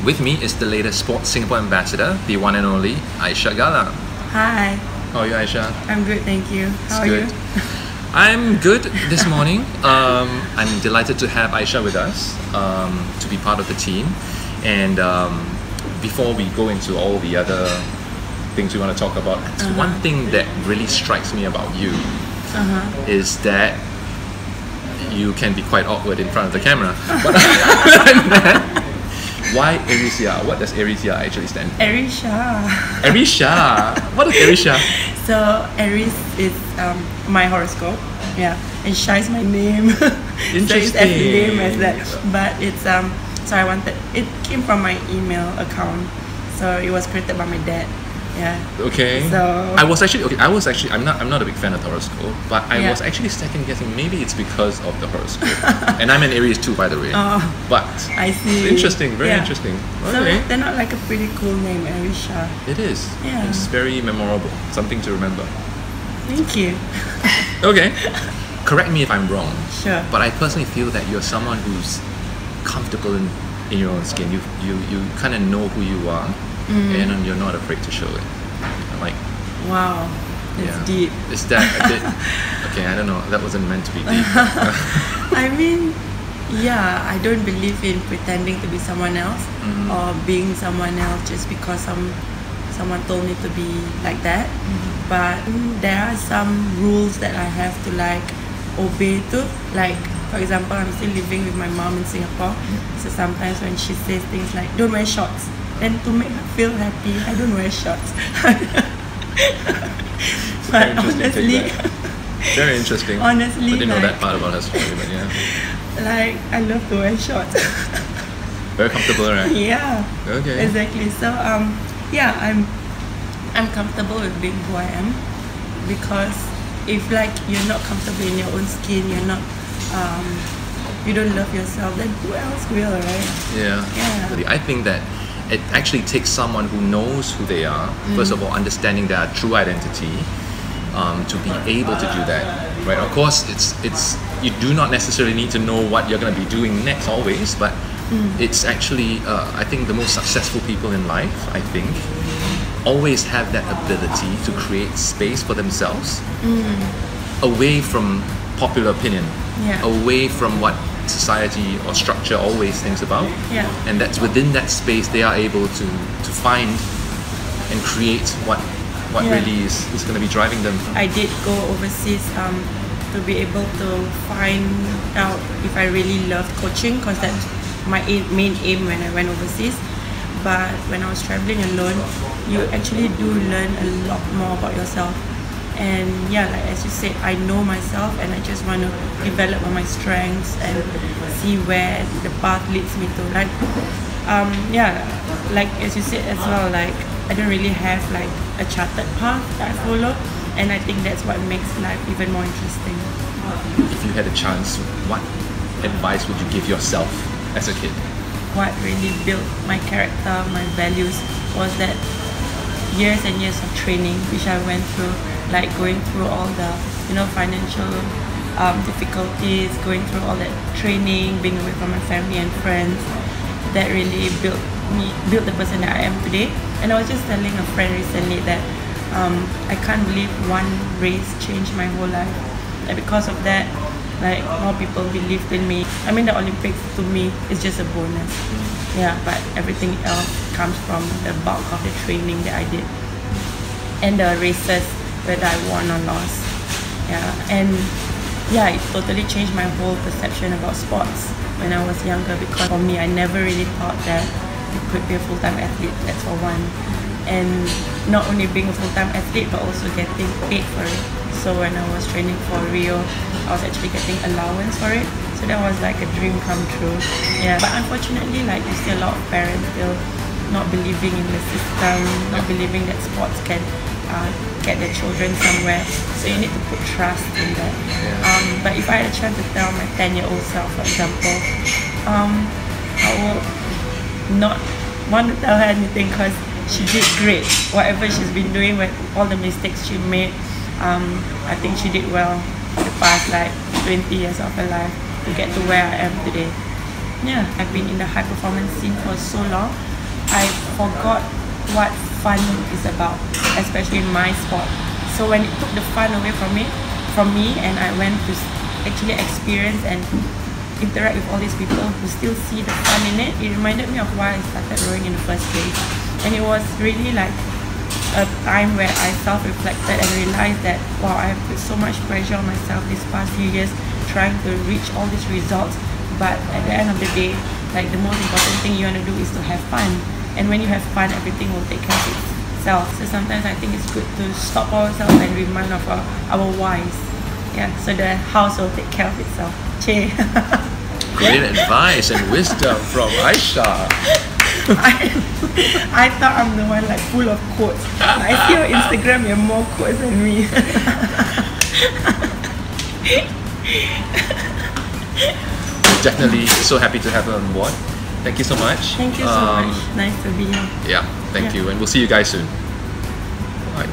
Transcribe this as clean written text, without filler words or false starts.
With me is the latest Sports Singapore ambassador, the one and only Aisyah Gala. Hi. How are you, Aisyah? I'm good, thank you. How are you? I'm good this morning. I'm delighted to have Aisyah with us, to be part of the team. And before we go into all the other things we want to talk about, one thing that really strikes me about you is that you can be quite awkward in front of the camera. But other than that, why Aisyah? What does Aisyah actually stand for? Aisyah. Aisyah. What is Aisyah? So Aries is my horoscope. Yeah. And Shah is my name. So it's as lame as that. But it's so it came from my email account. So it was created by my dad. Yeah. Okay. So I'm not a big fan of the horoscope, but I was actually second guessing maybe it's because of the horoscope. And I'm an Aries too, by the way. Oh. But I see. Interesting, very interesting. Okay. So they're not like a pretty cool name, Aisyah. It is. Yeah. It's very memorable. Something to remember. Thank you. Okay. Correct me if I'm wrong. Sure. But I personally feel that you're someone who's comfortable in your own skin. You kind of know who you are, and you're not afraid to show it. I'm like, wow, that's deep. Is that a bit? Okay, I don't know. That wasn't meant to be deep. I mean, yeah, I don't believe in pretending to be someone else or being someone else just because someone told me to be like that. But there are some rules that I have to like obey to. Like, for example, I'm still living with my mom in Singapore. So sometimes when she says things like, don't wear shorts, then to make her feel happy, I don't wear shorts. But honestly, very interesting. Honestly, I didn't know that part about her story, but yeah. Like, I love to wear shorts. Very comfortable, right? Yeah. Okay. Exactly. So yeah, I'm comfortable with being who I am, because if like you're not comfortable in your own skin, you're not you don't love yourself, then who else will, right? Yeah. I think that it actually takes someone who knows who they are, first of all, understanding their true identity, to be able to do that, right? Of course, it's you do not necessarily need to know what you're going to be doing next always, but it's actually I think the most successful people in life, I think, always have that ability to create space for themselves away from popular opinion, away from what society or structure always thinks about, and that's within that space they are able to find and create what really is going to be driving them. I did go overseas to be able to find out if I really loved coaching, because that's my main aim when I went overseas. But when I was traveling alone, you actually do learn a lot more about yourself. And yeah, like as you said, I know myself and I just want to develop on my strengths and see where the path leads me to. Like, yeah, like as you said as well, like I don't really have like a charted path that I follow, and I think that's what makes life even more interesting. If you had a chance, what advice would you give yourself as a kid? What really built my character, my values, was that years and years of training which I went through, like going through all the financial difficulties, going through all that training, being away from my family and friends. That really built the person that I am today. And I was just telling a friend recently that I can't believe one race changed my whole life. And because of that, like more people believed in me. I mean, the Olympics to me is just a bonus. Yeah, but everything else comes from the bulk of the training that I did and the races, whether I won or lost. Yeah, and yeah, it totally changed my whole perception about sports when I was younger, because for me, I never really thought that you could be a full-time athlete, that's for one. And not only being a full-time athlete, but also getting paid for it. So when I was training for Rio, I was actually getting allowance for it. So that was like a dream come true. Yeah, but unfortunately, like you see a lot of parents still not believing in the system, not believing that sports can get their children somewhere. So you need to put trust in that. But if I had a chance to tell my 10-year-old self, for example, I would not want to tell her anything, because she did great. Whatever she's been doing, with all the mistakes she made, I think she did well for the past like 20 years of her life to get to where I am today. Yeah, I've been in the high performance scene for so long, I forgot what fun is about, especially in my sport. So when it took the fun away from me, and I went to actually experience and interact with all these people who still see the fun in it, it reminded me of why I started rowing in the first place. And it was really like a time where I self-reflected and realized that, wow, I have put so much pressure on myself these past few years trying to reach all these results, but at the end of the day, like, the most important thing you want to do is to have fun. And when you have fun, everything will take care of itself. So sometimes I think it's good to stop ourselves and remind of our whys. Yeah, so the house will take care of itself. Che. Great advice and wisdom from Aisyah. I thought I'm the one like full of quotes. I see on Instagram you have more quotes than me. Definitely so happy to have her on board. Thank you so much. Thank you so much. Nice to be here. Yeah, thank you, and we'll see you guys soon. Bye.